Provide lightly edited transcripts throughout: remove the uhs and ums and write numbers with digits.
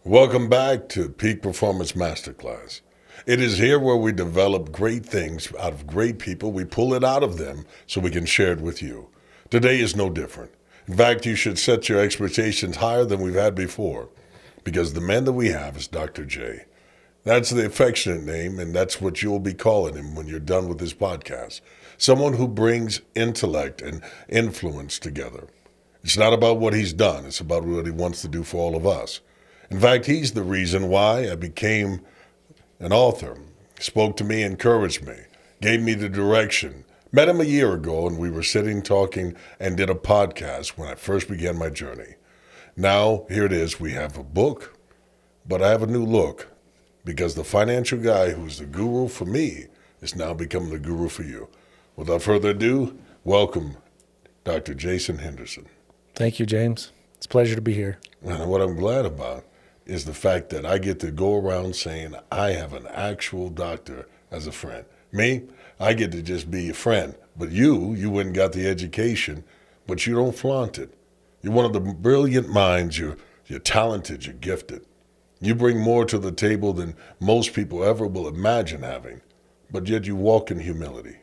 Welcome back to Peak Performance Masterclass. It is here where we develop great things out of great people. We pull it out of them so we can share it with you. Today is no different. In fact, you should set your expectations higher than we've had before, because the man that we have is Dr. J. That's the affectionate name, and that's what you'll be calling him when you're done with this podcast. Someone who brings intellect and influence together. It's not about what he's done. It's about what he wants to do for all of us. In fact, he's the reason why I became an author. Spoke to me, encouraged me, gave me the direction. Met him a year ago, and we were sitting talking and did a podcast when I first began my journey. Now, here it is. We have a book, but I have a new look, because the financial guy who's the guru for me is now becoming the guru for you. Without further ado, welcome Dr. Jason Henderson. Thank you, James. It's a pleasure to be here. And what I'm glad about is the fact that I get to go around saying I have an actual doctor as a friend. Me, I get to just be a friend. But you went and got the education, but you don't flaunt it. You're one of the brilliant minds. You're talented. You're gifted. You bring more to the table than most people ever will imagine having, but yet you walk in humility.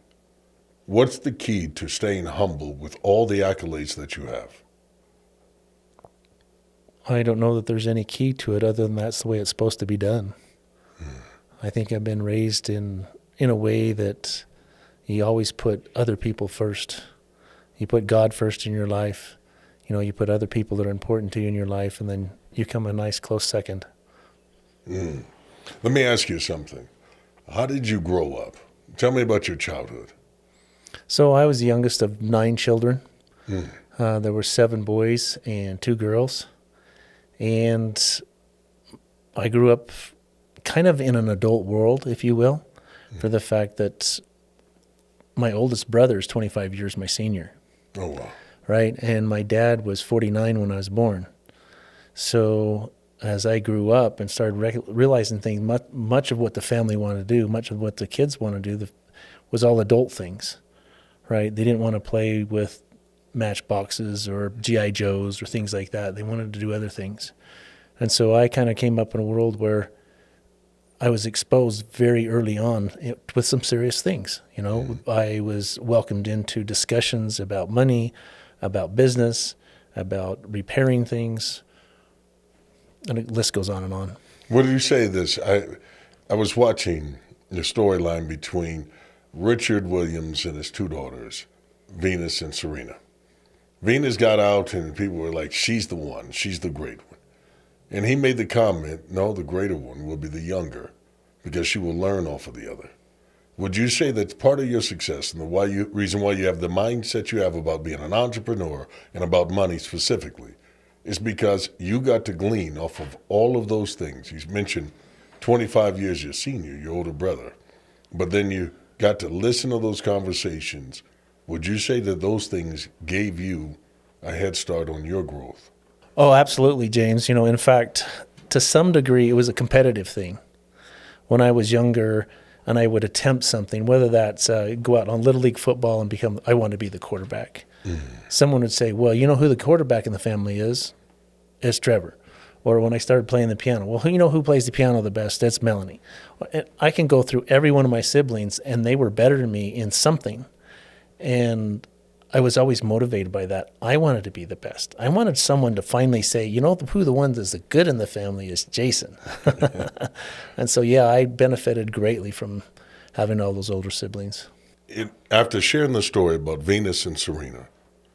What's the key to staying humble with all the accolades that you have? I don't know that there's any key to it other than that's the way it's supposed to be done. I think I've been raised in a way that you always put other people first. You put God first in your life. You put other people that are important to you in your life, and then you come a nice close second. Let me ask you something. How did you grow up? Tell me about your childhood. So I was the youngest of 9 children. There were 7 boys and 2 girls. And I grew up kind of in an adult world, if you will, for the fact that my oldest brother is 25 years my senior. Oh, wow. Right? And my dad was 49 when I was born. So as I grew up and started realizing things, much of what the family wanted to do, much of what the kids want to do was all adult things, right? They didn't want to play with matchboxes or G.I. Joes or things like that. They wanted to do other things. And so I kind of came up in a world where I was exposed very early on with some serious things. I was welcomed into discussions about money, about business, about repairing things, and the list goes on and on. What did you say this? I was watching the storyline between Richard Williams and his 2 daughters, Venus and Serena. Venus got out and people were like, she's the one, she's the great one. And he made the comment, no, the greater one will be the younger, because she will learn off of the other. Would you say that part of your success and the reason why you have the mindset you have about being an entrepreneur and about money specifically is because you got to glean off of all of those things? You mentioned 25 years your senior, your older brother, but then you got to listen to those conversations. Would you say that those things gave you a head start on your growth? Oh, absolutely, James. In fact, to some degree, it was a competitive thing. When I was younger and I would attempt something, whether that's go out on Little League football and I want to be the quarterback. Someone would say, well, you know who the quarterback in the family is? It's Trevor. Or when I started playing the piano, well, who plays the piano the best? That's Melanie. And I can go through every one of my siblings, and they were better than me in something. And I was always motivated by that. I wanted to be the best. I wanted someone to finally say, who the one that's good in the family is Jason. And so, I benefited greatly from having all those older siblings. After sharing the story about Venus and Serena,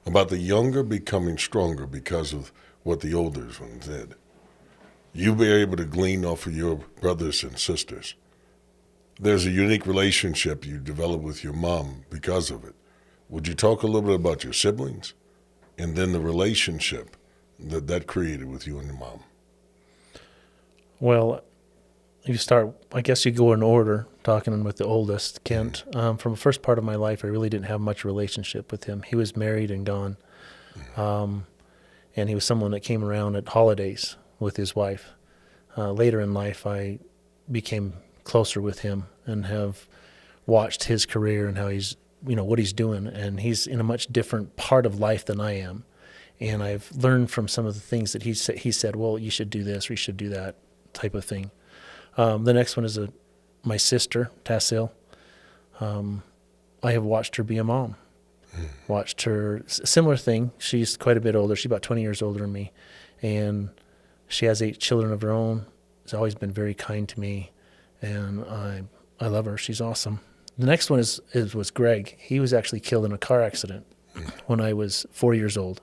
about the younger becoming stronger because of what the older ones did, you were able to glean off of your brothers and sisters. There's a unique relationship you developed with your mom because of it. Would you talk a little bit about your siblings and then the relationship that created with you and your mom? Well, I guess you go in order, talking with the oldest, Kent. From the first part of my life, I really didn't have much relationship with him. He was married and gone. And he was someone that came around at holidays with his wife. Later in life, I became closer with him and have watched his career and how he's, what he's doing. And he's in a much different part of life than I am. And I've learned from some of the things that he said, well, you should do this or you should do that type of thing. The next one is my sister, Tassil. I have watched her be a mom. Watched her, similar thing. She's quite a bit older. She's about 20 years older than me. And she has 8 children of her own. Has always been very kind to me. And I love her. She's awesome. The next one was Greg. He was actually killed in a car accident when I was 4 years old.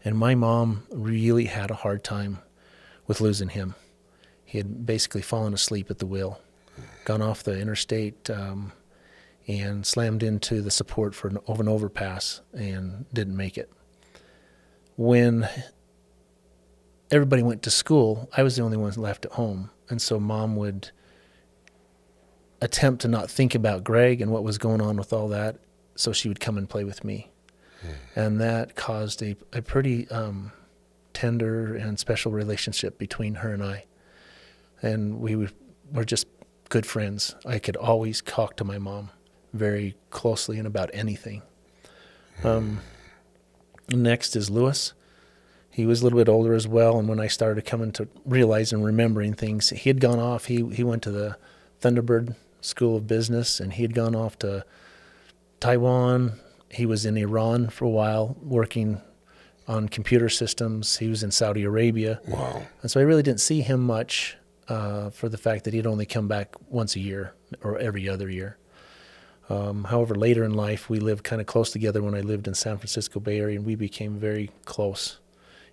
And my mom really had a hard time with losing him. He had basically fallen asleep at the wheel, gone off the interstate, and slammed into the support of an overpass and didn't make it. When everybody went to school, I was the only one left at home. And so Mom would attempt to not think about Greg and what was going on with all that, so she would come and play with me. And that caused a pretty tender and special relationship between her and I. And we were just good friends. I could always talk to my mom very closely and about anything. Next is Lewis. He was a little bit older as well, and when I started coming to realize and remembering things, he had gone off. He went to the Thunderbird School of Business, and he had gone off to Taiwan. He was in Iran for a while working on computer systems. He was in Saudi Arabia. Wow. And so I really didn't see him much for the fact that he'd only come back once a year or every other year. However, later in life, we lived kind of close together when I lived in San Francisco Bay Area, and we became very close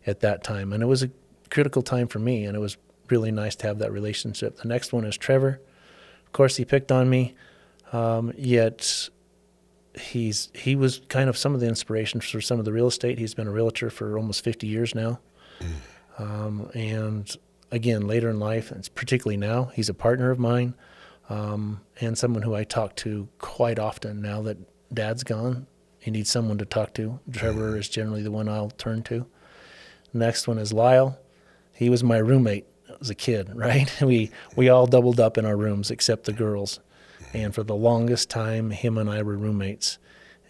at that time. And it was a critical time for me, and it was really nice to have that relationship. The next one is Trevor. Of course, he picked on me, yet he was kind of some of the inspiration for some of the real estate. He's been a realtor for almost 50 years now. And again, later in life, and particularly now, he's a partner of mine, and someone who I talk to quite often now that Dad's gone. He needs someone to talk to. Trevor is generally the one I'll turn to. Next one is Lyle. He was my roommate as a kid, right? We all doubled up in our rooms except the girls. And for the longest time, him and I were roommates.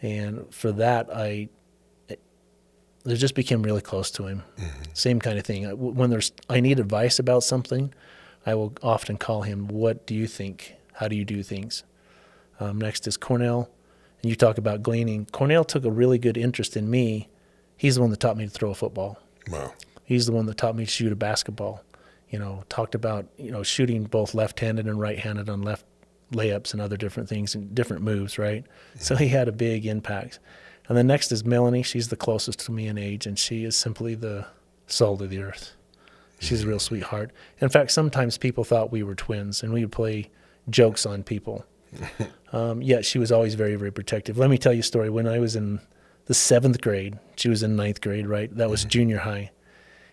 And for that, I just became really close to him. Same kind of thing. When I need advice about something, I will often call him, what do you think? How do you do things? Next is Cornell. And you talk about gleaning. Cornell took a really good interest in me. He's the one that taught me to throw a football. Wow. He's the one that taught me to shoot a basketball. Talked about, shooting both left-handed and right-handed on left layups and other different things and different moves, right? So he had a big impact. And then next is Melanie. She's the closest to me in age, and she is simply the salt of the earth. She's a real sweetheart. In fact, sometimes people thought we were twins, and we would play jokes on people. Yet she was always very, very protective. Let me tell you a story. When I was in the 7th grade, she was in 9th grade, right? That was junior high.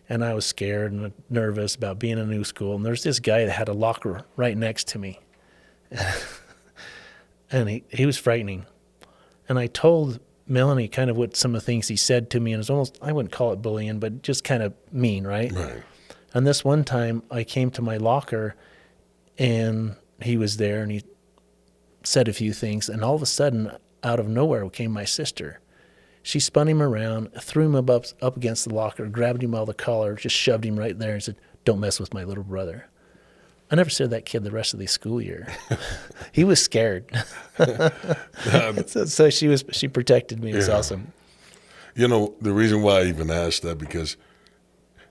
And I was scared and nervous about being in a new school. And there's this guy that had a locker right next to me. And he was frightening. And I told Melanie kind of what some of the things he said to me, and it was almost, I wouldn't call it bullying, but just kind of mean, right? Right. And this one time I came to my locker and he was there and he said a few things, and all of a sudden, out of nowhere came my sister. She spun him around, threw him up against the locker, grabbed him by the collar, just shoved him right there and said, "Don't mess with my little brother." I never saw that kid the rest of the school year. He was scared. So she protected me. It was awesome. The reason why I even asked that, because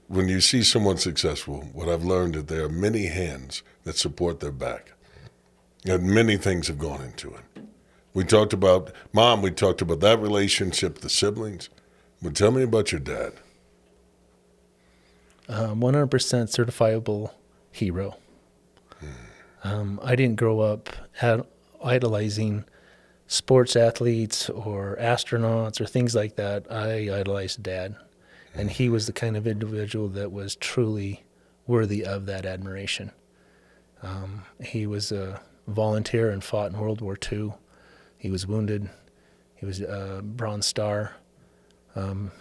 when you see someone successful, what I've learned is there are many hands that support their back. And many things have gone into it. We talked about Mom, we talked about that relationship, the siblings. But tell me about your dad. 100% certifiable hero. I didn't grow up idolizing sports athletes or astronauts or things like that. I idolized Dad. And he was the kind of individual that was truly worthy of that admiration. He was a volunteer and fought in World War II. He was wounded. He was a Bronze Star. And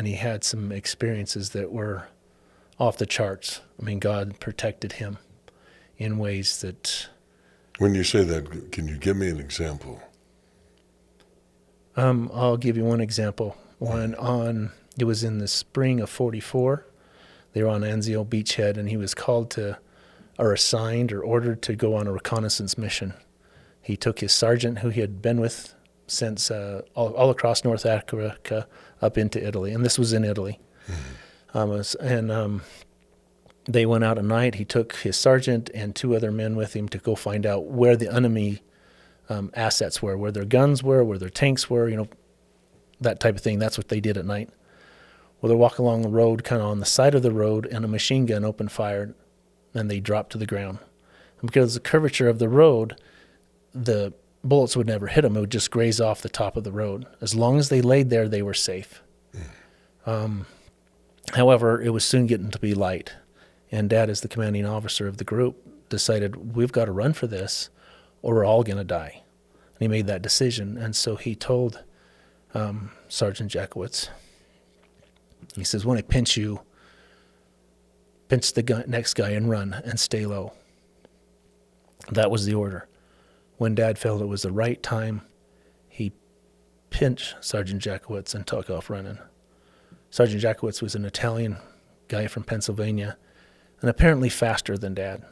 he had some experiences that were off the charts. I mean, God protected him in ways that... When you say that, can you give me an example? I'll give you one example. It was in the spring of 44. They were on Anzio beachhead, and he was called to, or assigned or ordered to go on a reconnaissance mission. He took his sergeant, who he had been with since all across North Africa, up into Italy, and this was in Italy. They went out at night. He took his sergeant and 2 other men with him to go find out where the enemy assets were, where their guns were, where their tanks were, that type of thing. That's what they did at night. Well, they're walking along the road, kind of on the side of the road, and a machine gun opened fire, and they dropped to the ground. And because of the curvature of the road, the bullets would never hit them. It would just graze off the top of the road. As long as they laid there, they were safe. However, it was soon getting to be light, and Dad, as the commanding officer of the group, decided, we've got to run for this, or we're all going to die. And he made that decision, and so he told Sergeant Jackowitz, he says, when I pinch you, pinch the next guy and run and stay low. That was the order. When Dad felt it was the right time, he pinched Sergeant Jackowitz and took off running. Sergeant Jackowitz was an Italian guy from Pennsylvania, and apparently faster than Dad,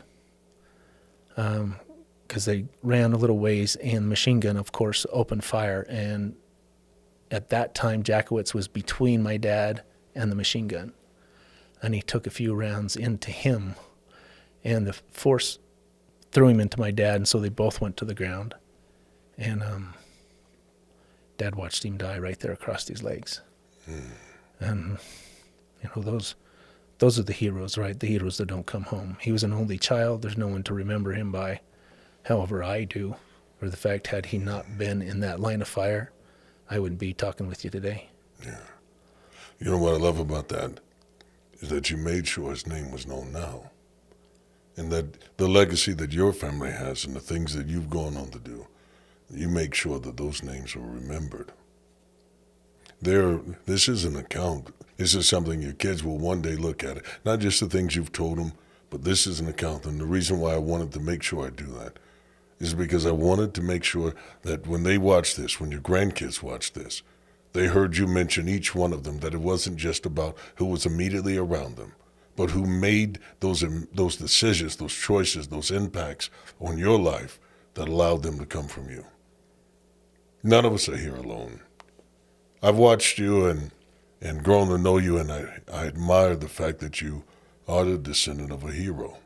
because they ran a little ways, and the machine gun, of course, opened fire. And at that time, Jackowitz was between my dad and the machine gun, and he took a few rounds into him, and the force threw him into my dad, and so they both went to the ground. And Dad watched him die right there across his legs. And those are the heroes, right? The heroes that don't come home. He was an only child. There's no one to remember him by. However, I do. Or the fact, had he not been in that line of fire, I wouldn't be talking with you today. Yeah. You know what I love about that is that you made sure his name was known now. And that the legacy that your family has and the things that you've gone on to do, you make sure that those names are remembered. This is an account. This is something your kids will one day look at it. Not just the things you've told them, but this is an account. And the reason why I wanted to make sure I do that is because I wanted to make sure that when they watch this, when your grandkids watch this, they heard you mention each one of them, that it wasn't just about who was immediately around them, but who made those decisions, those choices, those impacts on your life that allowed them to come from you. None of us are here alone. I've watched you and grown to know you, and I admire the fact that you are the descendant of a hero.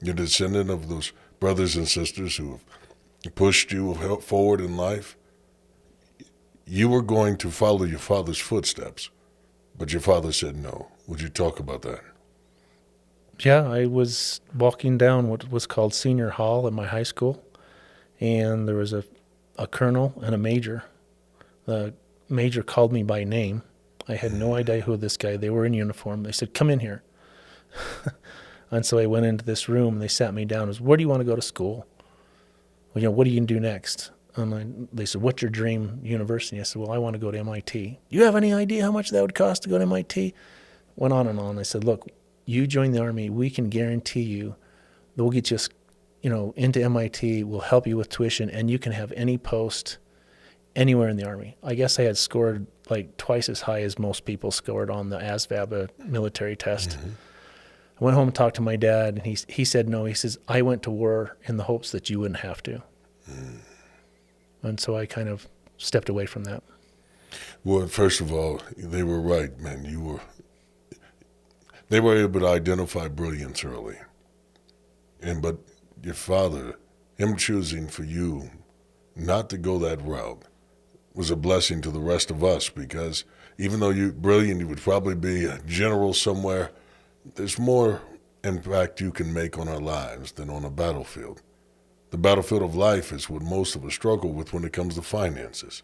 You're a descendant of those brothers and sisters who have pushed you forward in life. You were going to follow your father's footsteps, but your father said no. Would you talk about that? Yeah, I was walking down what was called Senior Hall in my high school, and there was a colonel and a major. The major called me by name. I had no idea who this guy. They were in uniform. They said, "Come in here." And so I went into this room, and they sat me down. Where do you want to go to school? Well, what are you going to do next? And they said, "What's your dream university?" I said, "Well, I want to go to MIT." "Do you have any idea how much that would cost to go to MIT?" Went on and on. I said, "Look, you join the Army. We can guarantee you that we'll get you, into MIT. We'll help you with tuition, and you can have any post anywhere in the Army." I guess I had scored like twice as high as most people scored on the ASVAB, a military test. Mm-hmm. I went home and talked to my dad, and he said no. He says, "I went to war in the hopes that you wouldn't have to." And so I kind of stepped away from that. Well, first of all, they were right, man. They were able to identify brilliance early. But your father, him choosing for you not to go that route, was a blessing to the rest of us, because even though you're brilliant, you would probably be a general somewhere, there's more impact you can make on our lives than on a battlefield. The battlefield of life is what most of us struggle with when it comes to finances.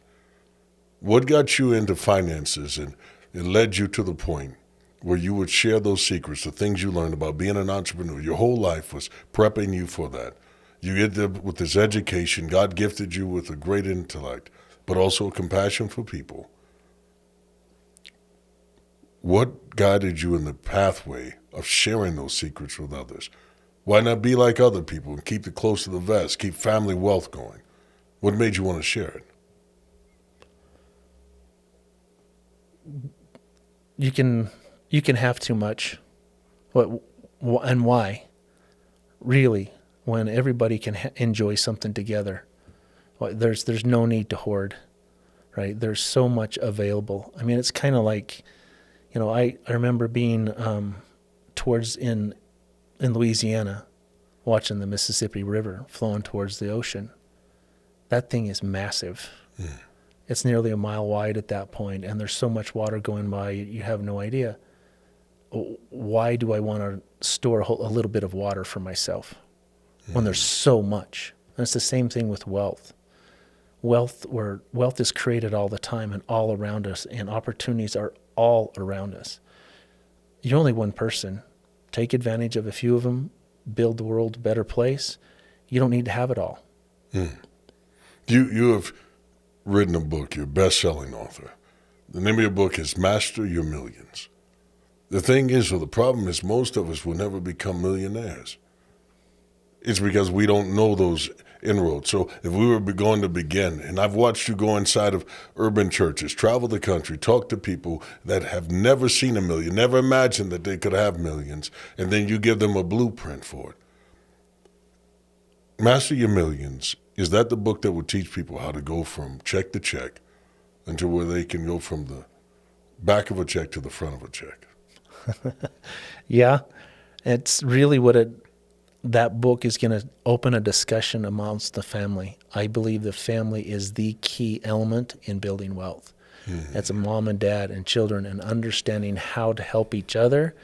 What got you into finances and it led you to the point where you would share those secrets, the things you learned about being an entrepreneur? Your whole life was prepping you for that. You get there with this education. God gifted you with a great intellect, but also a compassion for people. What guided you in the pathway of sharing those secrets with others? Why not be like other people and keep it close to the vest, keep family wealth going? What made you want to share it? you can have too much. And why? Really, when everybody can enjoy something together, there's no need to hoard, right? There's so much available. I mean, it's kind of like, I remember being towards in Louisiana, watching the Mississippi River flowing towards the ocean. That thing is massive. It's nearly a mile wide at that point, and there's so much water going by, you have no idea. Why do I want to store a little bit of water for myself when there's so much? And it's the same thing with wealth. Wealth is created all the time and all around us, and opportunities are all around us. You're only one person. Take advantage of a few of them, build the world a better place. You don't need to have it all. You have written a book. You're a best-selling author. The name of your book is Master Your Millions. The thing is, or the problem is, most of us will never become millionaires. It's because we don't know those inroads. So if we were going to begin, and I've watched you go inside of urban churches, travel the country, talk to people that have never seen a million, never imagined that they could have millions, and then you give them a blueprint for it. Master Your Millions, is that the book that will teach people how to go from check to check until where they can go from the back of a check to the front of a check? Yeah, it's really that book is going to open a discussion amongst the family. I believe the family is the key element in building wealth. It's a mom and dad and children, and understanding how to help each other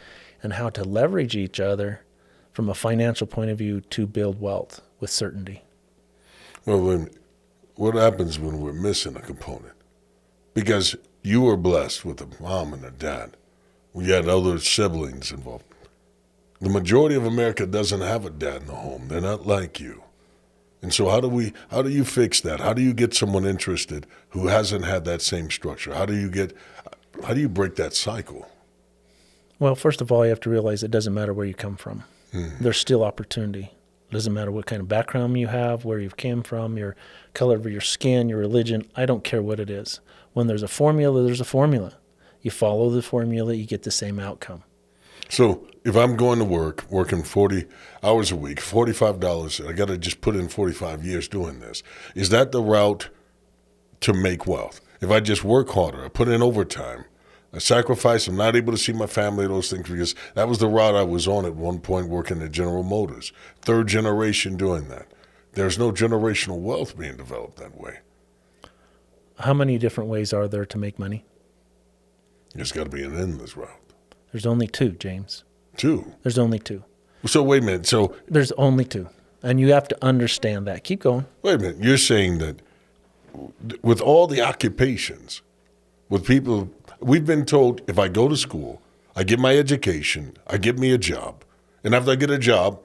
and how to leverage each other from a financial point of view to build wealth with certainty. Well, what happens when we're missing a component? Because you were blessed with a mom and a dad. We had other siblings involved. The majority of America doesn't have a dad in the home. They're not like you. And so how do you fix that? How do you get someone interested who hasn't had that same structure? How do you break that cycle? Well, first of all, you have to realize it doesn't matter where you come from. There's still opportunity. It doesn't matter what kind of background you have, where you came from, your color of your skin, your religion. I don't care what it is. When there's a formula, there's a formula. You follow the formula, you get the same outcome. So if I'm going to work, working 40 hours a week, $45, I got to just put in 45 years doing this. Is that the route to make wealth? If I just work harder, I put in overtime, I sacrifice, I'm not able to see my family, those things, because that was the route I was on at one point working at General Motors. Third generation doing that. There's no generational wealth being developed that way. How many different ways are there to make money? There's got to be an endless route. There's only two, James. Two? There's only two. So wait a minute. So there's only two. And you have to understand that. Keep going. Wait a minute. You're saying that with all the occupations, with people, we've been told if I go to school, I get my education, I get me a job. And after I get a job,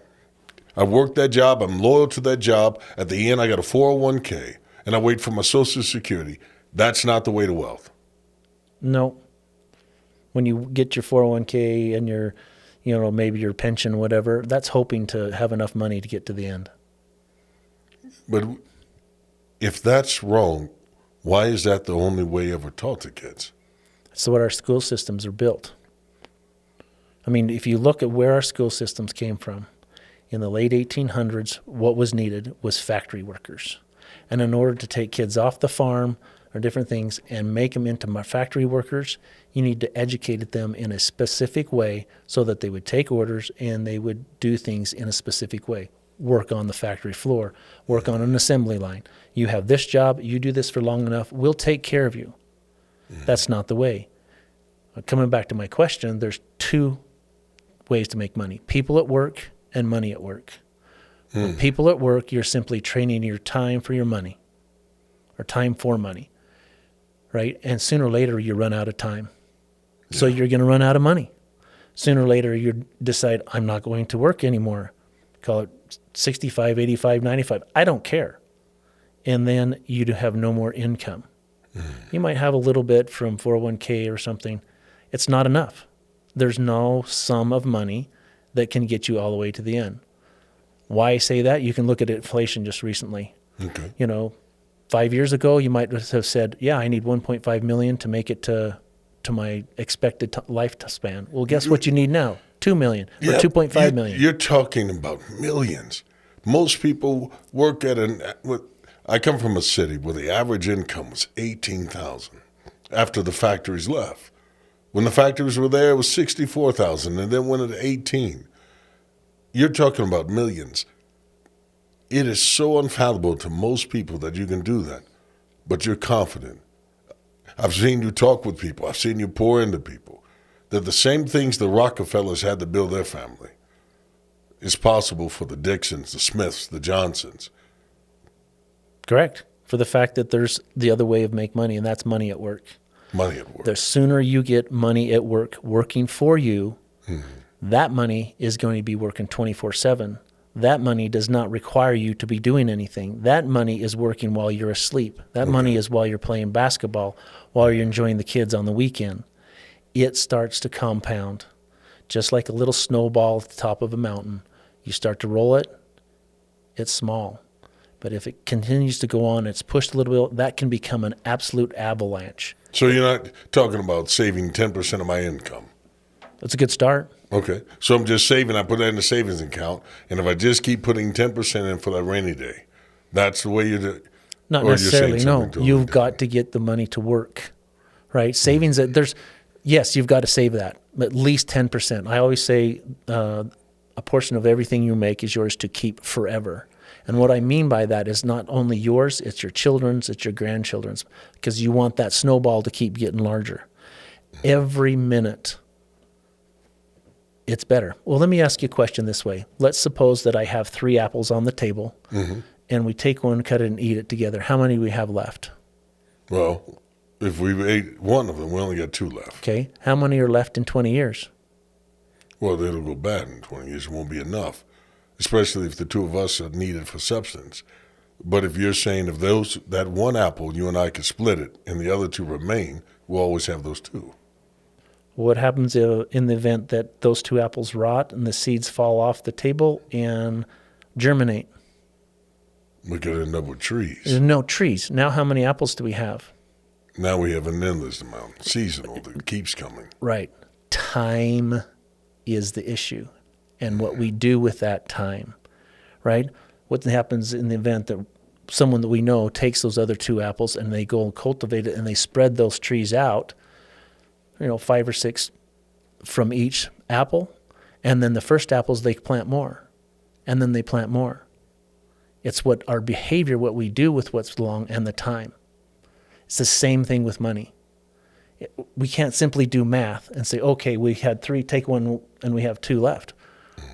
I work that job, I'm loyal to that job. At the end, I got a 401k, and I wait for my Social Security. That's not the way to wealth. No. When you get your 401k and your, maybe your pension, whatever, that's hoping to have enough money to get to the end. But if that's wrong, why is that the only way ever taught to kids? That's what our school systems are built. I mean, if you look at where our school systems came from, in the late 1800s, what was needed was factory workers. And in order to take kids off the farm or different things and make them into factory workers, you need to educate them in a specific way so that they would take orders and they would do things in a specific way. Work on the factory floor, work on an assembly line. You have this job, you do this for long enough, we'll take care of you. That's not the way. Coming back to my question, there's two ways to make money. People at work and money at work. When people at work, you're simply trading your time for your money, or time for money, right? And sooner or later, you run out of time. So you're going to run out of money. Sooner or later, you decide, I'm not going to work anymore. Call it 65, 85, 95. I don't care. And then you have no more income. You might have a little bit from 401k or something. It's not enough. There's no sum of money that can get you all the way to the end. Why I say that? You can look at inflation just recently. Okay. 5 years ago, you might have said, yeah, I need 1.5 million to make it to to my expected lifespan. Well, guess what you need now? 2 million or 2.5 million. You're talking about millions. Most people work at I come from a city where the average income was $18,000 after the factories left. When the factories were there, it was $64,000 and then went to 18. You're talking about millions. It is so unfathomable to most people that you can do that, but you're confident. I've seen you talk with people. I've seen you pour into people. That the same things the Rockefellers had to build their family is possible for the Dixons, the Smiths, the Johnsons. Correct. For the fact that there's the other way of make money, and that's money at work. Money at work. The sooner you get money at work working for you, that money is going to be working 24/7. That money does not require you to be doing anything. That money is working while you're asleep. That money is while you're playing basketball, while you're enjoying the kids on the weekend. It starts to compound, just like a little snowball at the top of a mountain. You start to roll it, it's small. But if it continues to go on, it's pushed a little bit, that can become an absolute avalanche. So you're not talking about saving 10% of my income. That's a good start. Okay. So I'm just saving. I put that in the savings account. And if I just keep putting 10% in for that rainy day, that's the way you do it? Not necessarily, no. You've got to get the money to work, right? Savings, yes, you've got to save that, at least 10%. I always say a portion of everything you make is yours to keep forever. And what I mean by that is not only yours, it's your children's, it's your grandchildren's, because you want that snowball to keep getting larger. Every minute, it's better. Well, let me ask you a question this way. Let's suppose that I have 3 apples on the table, and we take one, cut it, and eat it together. How many do we have left? Well, if we ate one of them, we only got 2 left. Okay. How many are left in 20 years? Well, it'll go bad in 20 years. It won't be enough, especially if the 2 of us are needed for substance. But if you're saying if that one apple, you and I could split it, and the other 2 remain, we'll always have those 2. What happens in the event that those 2 apples rot and the seeds fall off the table and germinate? We could end up with trees. There's no trees. Now how many apples do we have? Now we have an endless amount, seasonal, that keeps coming. Right. Time is the issue, and what we do with that time, right? What happens in the event that someone that we know takes those other 2 apples and they go and cultivate it and they spread those trees out, 5 or 6 from each apple, and then the first apples they plant more, and then they plant more. It's what our behavior, what we do with what's long, and the time. It's the same thing with money. We can't simply do math and say, okay, we had 3, take 1, and we have 2 left.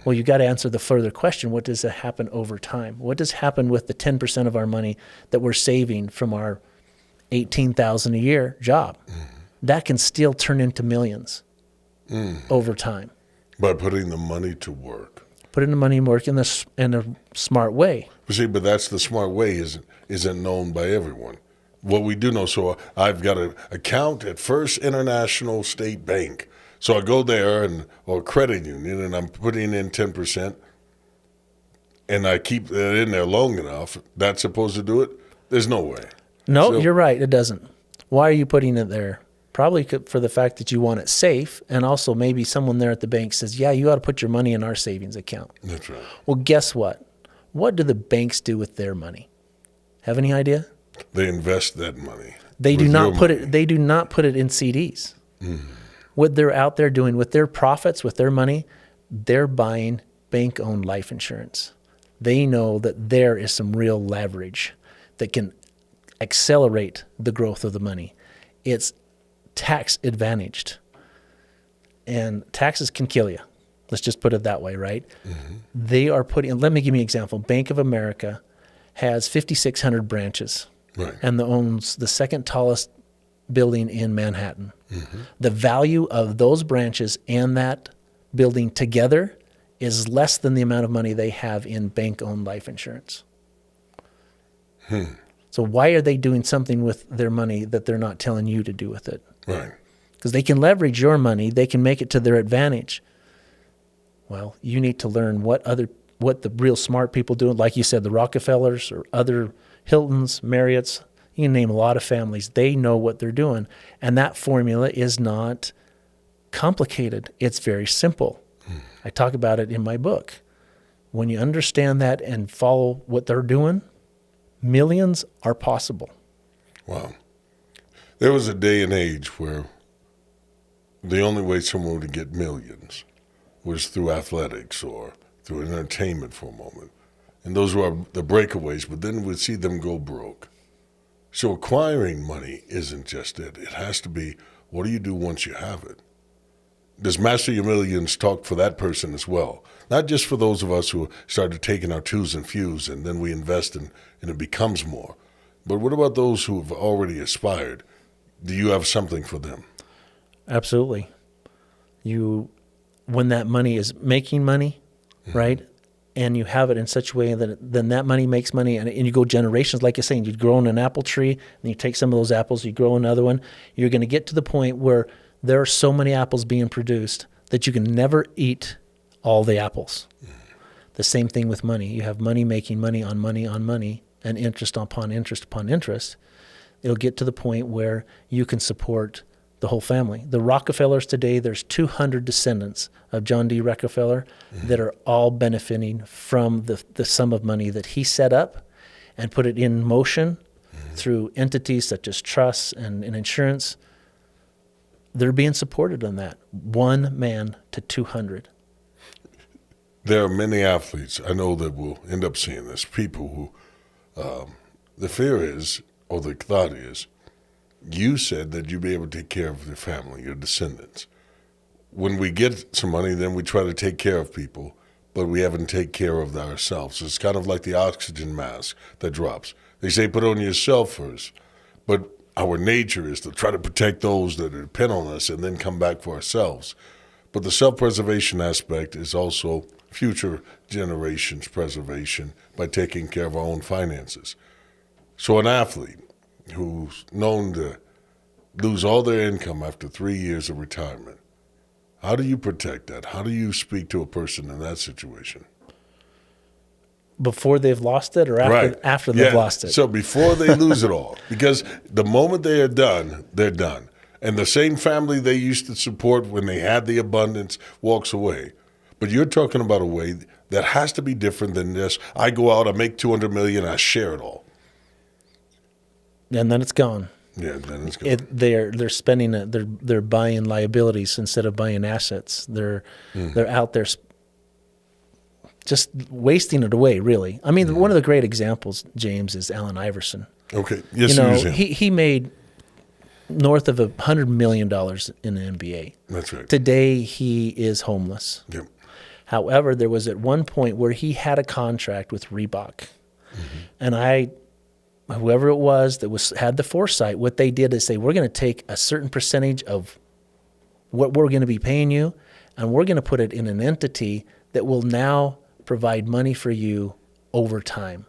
Well, you got to answer the further question, what does happen over time? What does happen with the 10% of our money that we're saving from our $18,000 a year job? That can still turn into millions over time. By putting the money to work. Putting the money to work in a smart way. But that's the smart way isn't known by everyone. What we do know, so I've got an account at First International State Bank. So I go there or credit union, and I'm putting in 10%, and I keep that in there long enough. That's supposed to do it? There's no way. No, you're right. It doesn't. Why are you putting it there? Probably for the fact that you want it safe, and also maybe someone there at the bank says, yeah, you ought to put your money in our savings account. That's right. Well, guess what? What do the banks do with their money? Have any idea? They invest that money. They do not put it. They do not put it in CDs. What they're out there doing with their profits, with their money, they're buying bank-owned life insurance. They know that there is some real leverage that can accelerate the growth of the money. It's tax advantaged, and taxes can kill you. Let's just put it that way, right? They are let me give you an example. Bank of America has 5,600 branches, right, and owns the second tallest building in Manhattan. The value of those branches and that building together is less than the amount of money they have in bank-owned life insurance. So why are they doing something with their money that they're not telling you to do with it? Right. Because they can leverage your money. They can make it to their advantage. Well, you need to learn what the real smart people do. Like you said, the Rockefellers or other Hiltons, Marriotts, You can name a lot of families. They know what they're doing. And that formula is not complicated. It's very simple. I talk about it in my book. When you understand that and follow what they're doing, millions are possible. Wow. There was a day and age where the only way someone would get millions was through athletics or through entertainment for a moment. And those were the breakaways, but then we'd see them go broke. So acquiring money isn't just it. It has to be, what do you do once you have it? Does Master Your Millions talk for that person as well? Not just for those of us who started taking our twos and fews and then we invest and it becomes more. But what about those who have already aspired? Do you have something for them? Absolutely. When that money is making money, right? And you have it in such a way that then that money makes money, and you go generations, like you're saying, you'd grow in an apple tree, and you take some of those apples, you grow another one. You're going to get to the point where there are so many apples being produced that you can never eat all the apples. The same thing with money. You have money making money on money on money, and interest upon interest upon interest. It'll get to the point where you can support the whole family. The Rockefellers today, there's 200 descendants of John D. Rockefeller that are all benefiting from the sum of money that he set up and put it in motion through entities such as trusts and insurance. They're being supported on that. One man to 200. There are many athletes I know that will end up seeing this. People who the fear is, or the thought is, you said that you'd be able to take care of your family, your descendants. When we get some money, then we try to take care of people, but we haven't taken care of ourselves. It's kind of like the oxygen mask that drops. They say put on yourself first, but our nature is to try to protect those that depend on us and then come back for ourselves. But the self-preservation aspect is also future generations' preservation by taking care of our own finances. So an athlete who's known to lose all their income after 3 years of retirement, how do you protect that? How do you speak to a person in that situation? Before they've lost it or after they've lost it? So before they lose it all. Because the moment they are done, they're done. And the same family they used to support when they had the abundance walks away. But you're talking about a way that has to be different than this. I go out, I make $200 million, I share it all. And then it's gone. Yeah, then it's gone. They're spending it. They're buying liabilities instead of buying assets. They're out there just wasting it away. Really, I mean, one of the great examples, James, is Allen Iverson. Okay, yes, he made north of $100 million in the NBA. That's right. Today he is homeless. Yep. However, there was at one point where he had a contract with Reebok, and whoever it was that had the foresight, what they did is say, we're going to take a certain percentage of what we're going to be paying you, and we're going to put it in an entity that will now provide money for you over time,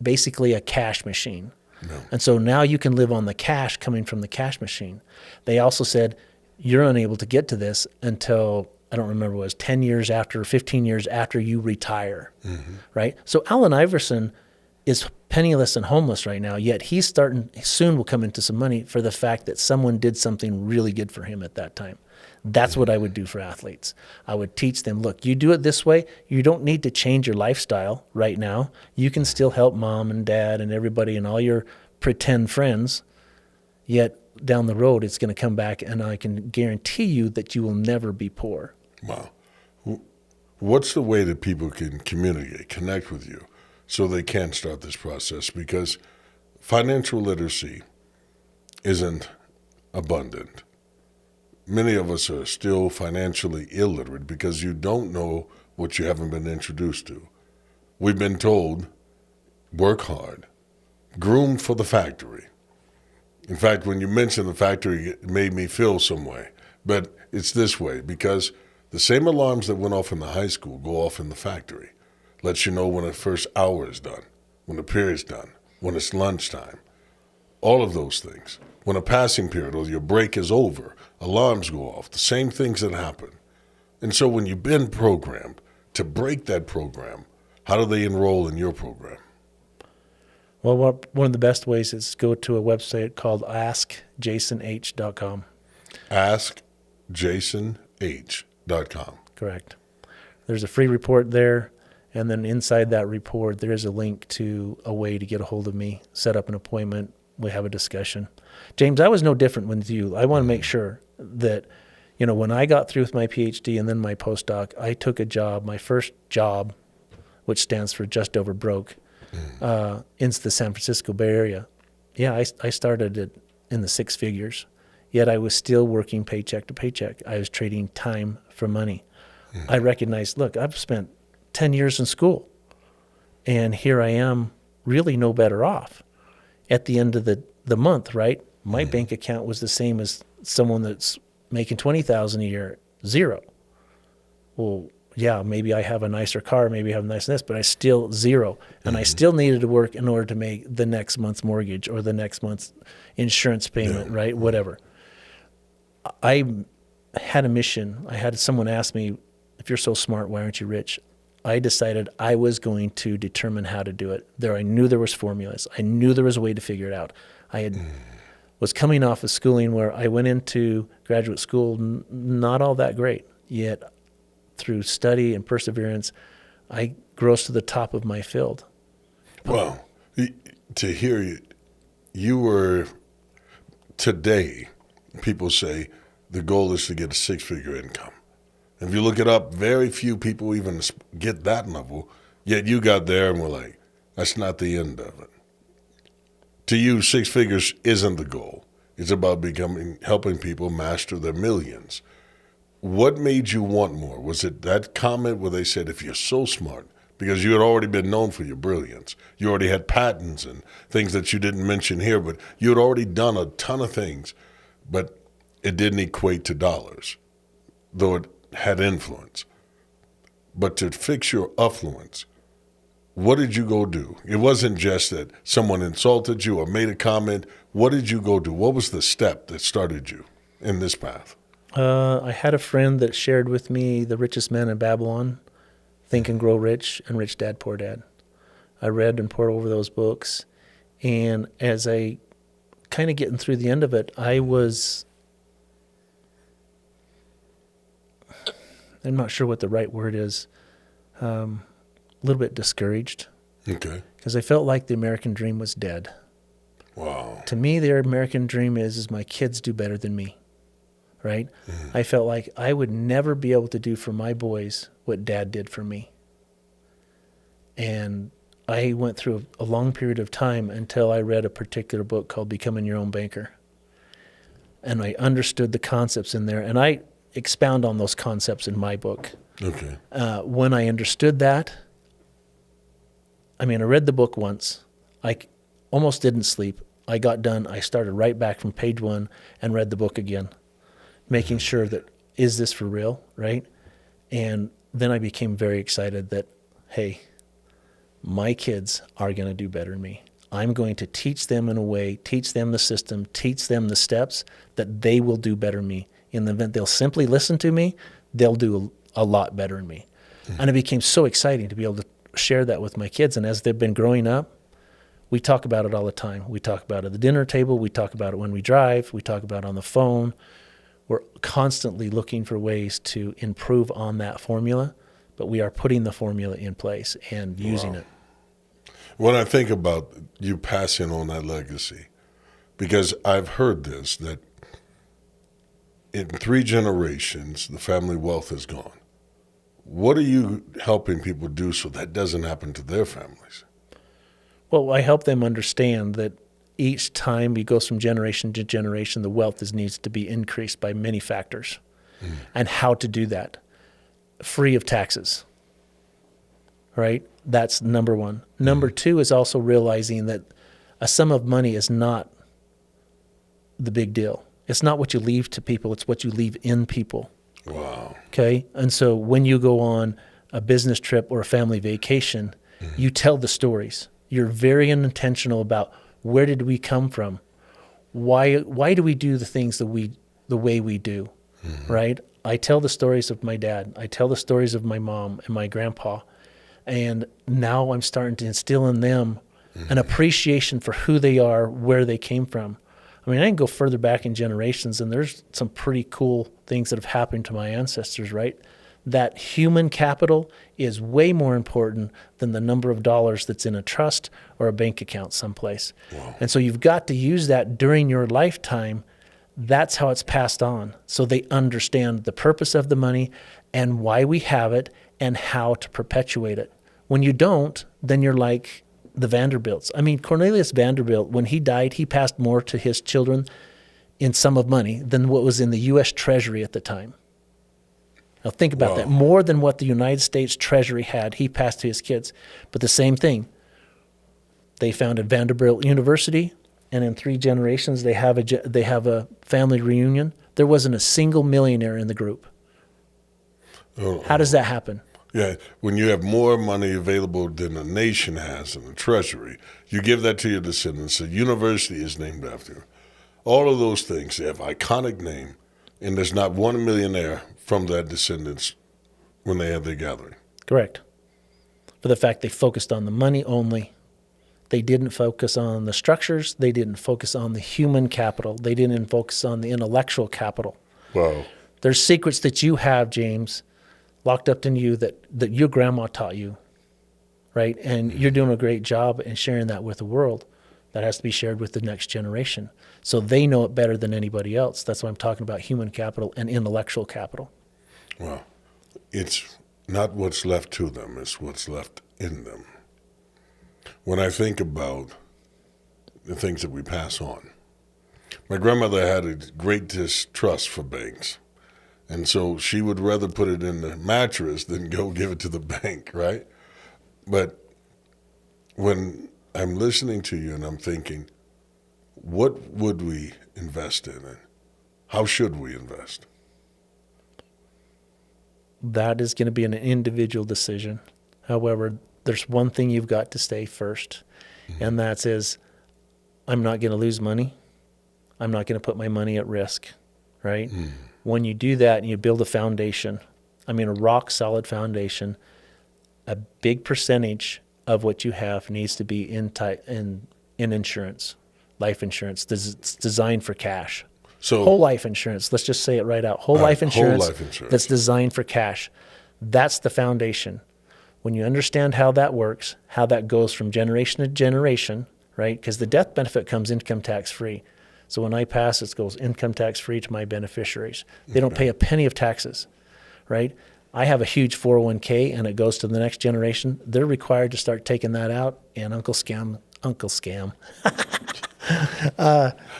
basically a cash machine. No. And so now you can live on the cash coming from the cash machine. They also said, you're unable to get to this until, I don't remember, it was 10 years after, 15 years after you retire, right? So Allen Iverson is penniless and homeless right now, yet soon will come into some money for the fact that someone did something really good for him at that time. That's what I would do for athletes. I would teach them, look, you do it this way, you don't need to change your lifestyle right now. You can still help mom and dad and everybody and all your pretend friends, yet down the road it's going to come back, and I can guarantee you that you will never be poor. Wow. What's the way that people can communicate, connect with you, so they can start this process? Because financial literacy isn't abundant. Many of us are still financially illiterate because you don't know what you haven't been introduced to. We've been told, work hard, groomed for the factory. In fact, when you mentioned the factory, it made me feel some way. But it's this way, because the same alarms that went off in the high school go off in the factory. Lets you know when the first hour is done, when the period's done, when it's lunchtime, all of those things. When a passing period or your break is over, alarms go off, the same things that happen. And so when you've been programmed to break that program, how do they enroll in your program? Well, one of the best ways is go to a website called askjasonh.com. AskJasonH.com. Correct. There's a free report there, and then inside that report, there is a link to a way to get a hold of me, set up an appointment, we have a discussion. James, I was no different with you. I want to make sure that, when I got through with my PhD and then my postdoc, I took a job, my first job, which stands for just over broke, in the San Francisco Bay Area. Yeah, I started it in the six figures, yet I was still working paycheck to paycheck. I was trading time for money. I recognized, look, I've spent 10 years in school, and here I am really no better off. At the end of the month, right, my bank account was the same as someone that's making $20,000 a year, zero. Well, yeah, maybe I have a nicer car, maybe I have a nice this, but I still zero. And I still needed to work in order to make the next month's mortgage or the next month's insurance payment, right? Whatever. I had a mission. I had someone ask me, if you're so smart, why aren't you rich? I decided I was going to determine how to do it. I knew there was formulas. I knew there was a way to figure it out. I was coming off of schooling where I went into graduate school not all that great, yet through study and perseverance, I rose to the top of my field. Well, to hear you were, today, people say the goal is to get a six-figure income. If you look it up, very few people even get that level, yet you got there and were like, that's not the end of it. To you, six figures isn't the goal. It's about helping people master their millions. What made you want more? Was it that comment where they said, if you're so smart, because you had already been known for your brilliance, you already had patents and things that you didn't mention here, but you had already done a ton of things, but it didn't equate to dollars, though it had influence. But to fix your affluence, what did you go do? It wasn't just that someone insulted you or made a comment. What did you go do? What was the step that started you in this path? I had a friend that shared with me The Richest Man in Babylon, Think and Grow Rich, and Rich Dad, Poor Dad. I read and poured over those books, and as I kind of getting through the end of it, I was, I'm not sure what the right word is, a little bit discouraged. Okay. Because I felt like the American dream was dead. Wow. To me, the American dream is my kids do better than me. Right? I felt like I would never be able to do for my boys what Dad did for me. And I went through a long period of time until I read a particular book called Becoming Your Own Banker. And I understood the concepts in there, and I expound on those concepts in my book. Okay. When I understood that, I read the book once. I almost didn't sleep. I got done. I started right back from page 1 and read the book again, making sure that, is this for real, right? And then I became very excited that, hey, my kids are going to do better than me. I'm going to teach them in a way, teach them the system, teach them the steps that they will do better than me. In the event they'll simply listen to me, they'll do a lot better than me. And it became so exciting to be able to share that with my kids. And as they've been growing up, we talk about it all the time. We talk about it at the dinner table. We talk about it when we drive. We talk about it on the phone. We're constantly looking for ways to improve on that formula, but we are putting the formula in place and using it. When I think about you passing on that legacy, because I've heard this, that in 3 generations, the family wealth is gone. What are you helping people do so that doesn't happen to their families? Well, I help them understand that each time it goes from generation to generation, the wealth needs to be increased by many factors, and how to do that free of taxes, right? That's number one. Number 2 is also realizing that a sum of money is not the big deal. It's not what you leave to people. It's what you leave in people. Wow. Okay? And so when you go on a business trip or a family vacation, you tell the stories. You're very intentional about, where did we come from? Why do we do the things the way we do, right? I tell the stories of my dad. I tell the stories of my mom and my grandpa. And now I'm starting to instill in them an appreciation for who they are, where they came from. I mean, I can go further back in generations, and there's some pretty cool things that have happened to my ancestors, right? That human capital is way more important than the number of dollars that's in a trust or a bank account someplace. Wow. And so you've got to use that during your lifetime. That's how it's passed on. So they understand the purpose of the money and why we have it and how to perpetuate it. When you don't, then you're like the Vanderbilts. I mean, Cornelius Vanderbilt, when he died, he passed more to his children in sum of money than what was in the U.S. Treasury at the time. Now think about that. More than what the United States Treasury had, he passed to his kids. But the same thing. They founded Vanderbilt University, and in 3 generations they have a family reunion. There wasn't a single millionaire in the group. How does that happen? Yeah, when you have more money available than a nation has in the Treasury, you give that to your descendants. A university is named after you. All of those things, they have iconic name, and there's not one millionaire from that descendants when they have their gathering. Correct. For the fact they focused on the money only. They didn't focus on the structures. They didn't focus on the human capital. They didn't focus on the intellectual capital. Wow. There's secrets that you have, James, locked up in you that your grandma taught you, right? And you're doing a great job in sharing that with the world. That has to be shared with the next generation. So they know it better than anybody else. That's why I'm talking about human capital and intellectual capital. Well, it's not what's left to them, it's what's left in them. When I think about the things that we pass on, my grandmother had a great distrust for banks. And so she would rather put it in the mattress than go give it to the bank, right? But when I'm listening to you and I'm thinking, what would we invest in and how should we invest? That is going to be an individual decision. However, there's one thing you've got to stay first, and that is, I'm not going to lose money. I'm not going to put my money at risk, right? When you do that and you build a foundation, I mean a rock-solid foundation, a big percentage of what you have needs to be in insurance, life insurance. It's designed for cash. So whole life insurance, let's just say it right out. Whole life insurance that's designed for cash. That's the foundation. When you understand how that works, how that goes from generation to generation, right? Because the death benefit comes income tax free. So when I pass, it goes income tax free to my beneficiaries. They don't pay a penny of taxes, right? I have a huge 401k and it goes to the next generation. They're required to start taking that out, and Uncle Scam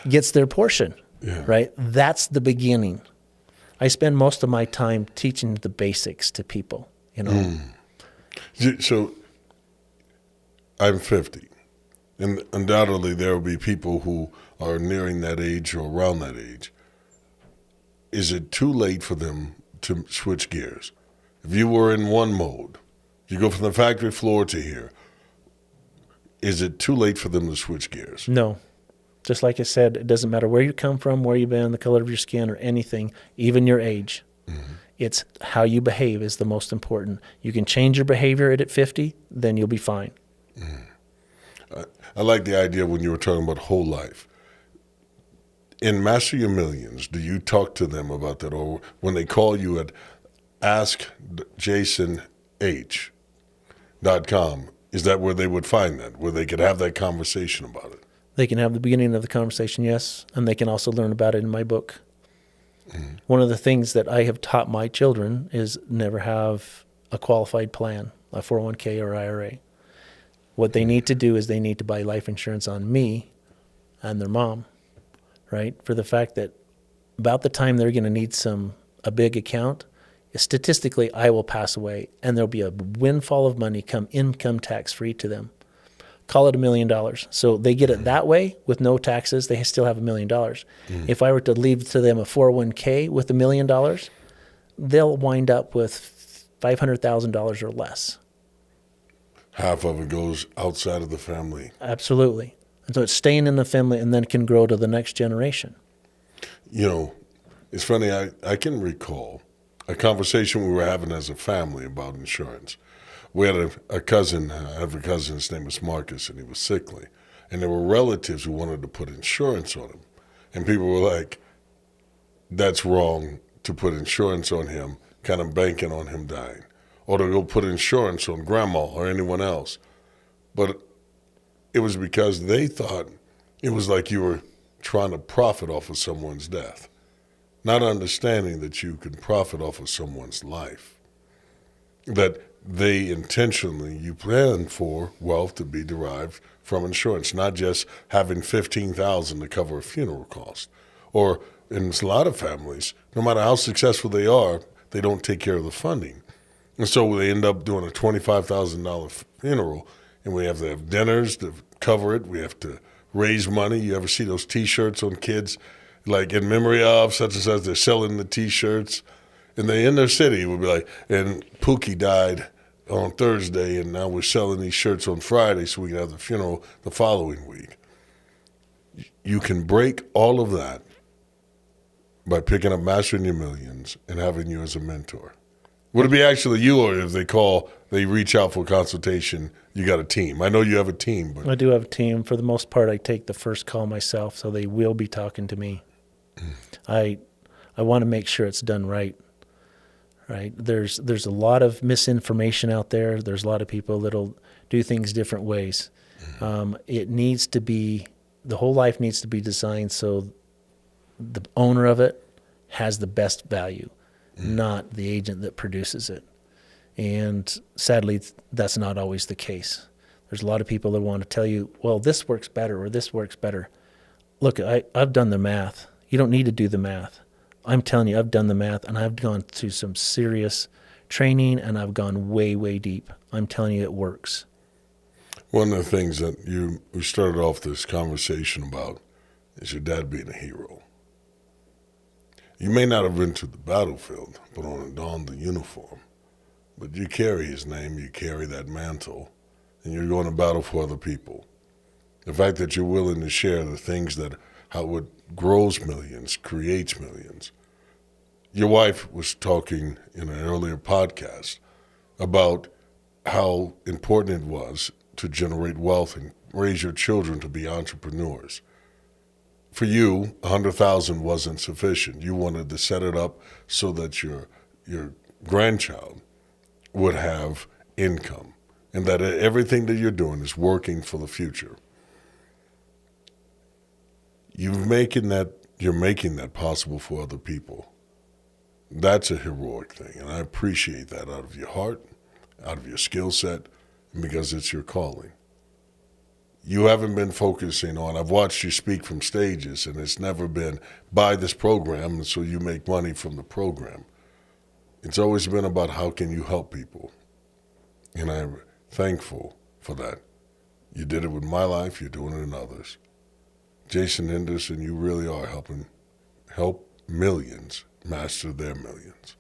gets their portion, right? That's the beginning. I spend most of my time teaching the basics to people, you know. So I'm 50, and undoubtedly there will be people who are nearing that age or around that age. Is it too late for them to switch gears? If you were in one mode, you go from the factory floor to here, is it too late for them to switch gears? No. Just like I said, it doesn't matter where you come from, where you've been, the color of your skin, or anything, even your age. It's how you behave is the most important. You can change your behavior at 50, then you'll be fine. I like the idea when you were talking about whole life. In Master Your Millions, do you talk to them about that? Or when they call you at askjasonh.com, is that where they would find that, where they could have that conversation about it? They can have the beginning of the conversation, yes, and they can also learn about it in my book. One of the things that I have taught my children is never have a qualified plan, a 401k or IRA. What they need to do is they need to buy life insurance on me and their mom, right? For the fact that about the time they're going to need a big account, statistically I will pass away and there'll be a windfall of money come income tax free to them. Call it $1 million. So they get it that way with no taxes. They still have $1 million. If I were to leave to them a 401k with $1 million, they'll wind up with $500,000 or less. Half of it goes outside of the family. Absolutely. And so it's staying in the family and then can grow to the next generation. You know, it's funny, I can recall a conversation we were having as a family about insurance. We had a cousin, I have a cousin, his name was Marcus, and he was sickly. And there were relatives who wanted to put insurance on him. And people were like, that's wrong to put insurance on him, kind of banking on him dying. Or to go put insurance on grandma or anyone else. But it was because they thought it was like you were trying to profit off of someone's death, not understanding that you can profit off of someone's life, that they intentionally, you plan for wealth to be derived from insurance, not just having $15,000 to cover a funeral cost. Or in a lot of families, no matter how successful they are, they don't take care of the funding. And so they end up doing a $25,000 funeral, and we have to have dinners to cover it. We have to raise money. You ever see those T-shirts on kids, like in memory of such and such? They're selling the T-shirts, and they in their city would be like, and Pookie died on Thursday, and now we're selling these shirts on Friday so we can have the funeral the following week. You can break all of that by picking up Mastering Your Millions and having you as a mentor. Would it be actually you, or if they reach out for a consultation, you got a team? I know you have a team. But I do have a team. For the most part, I take the first call myself, so they will be talking to me. I want to make sure it's done right. Right? There's a lot of misinformation out there. There's a lot of people that'll do things different ways. It needs to be, the whole life needs to be designed so the owner of it has the best value, not the agent that produces it. And sadly, that's not always the case. There's a lot of people that want to tell you, well, this works better or this works better. Look, I've done the math. You don't need to do the math. I'm telling you, I've done the math, and I've gone through some serious training, and I've gone way, way deep. I'm telling you, it works. One of the things that we started off this conversation about is your dad being a hero. You may not have been to the battlefield, but on the uniform. But you carry his name, you carry that mantle, and you're going to battle for other people. The fact that you're willing to share the things that, how it grows millions, creates millions. Your wife was talking in an earlier podcast about how important it was to generate wealth and raise your children to be entrepreneurs. For you, 100,000 wasn't sufficient. You wanted to set it up so that your grandchild would have income, and that everything that you're doing is working for the future. You're making that possible for other people. That's a heroic thing, and I appreciate that out of your heart, out of your skill set, and because it's your calling. You haven't been focusing on, I've watched you speak from stages, and it's never been, buy this program, and so you make money from the program. It's always been about how can you help people, and I'm thankful for that. You did it with my life, you're doing it in others. Jason Henderson, you really are help millions master their millions.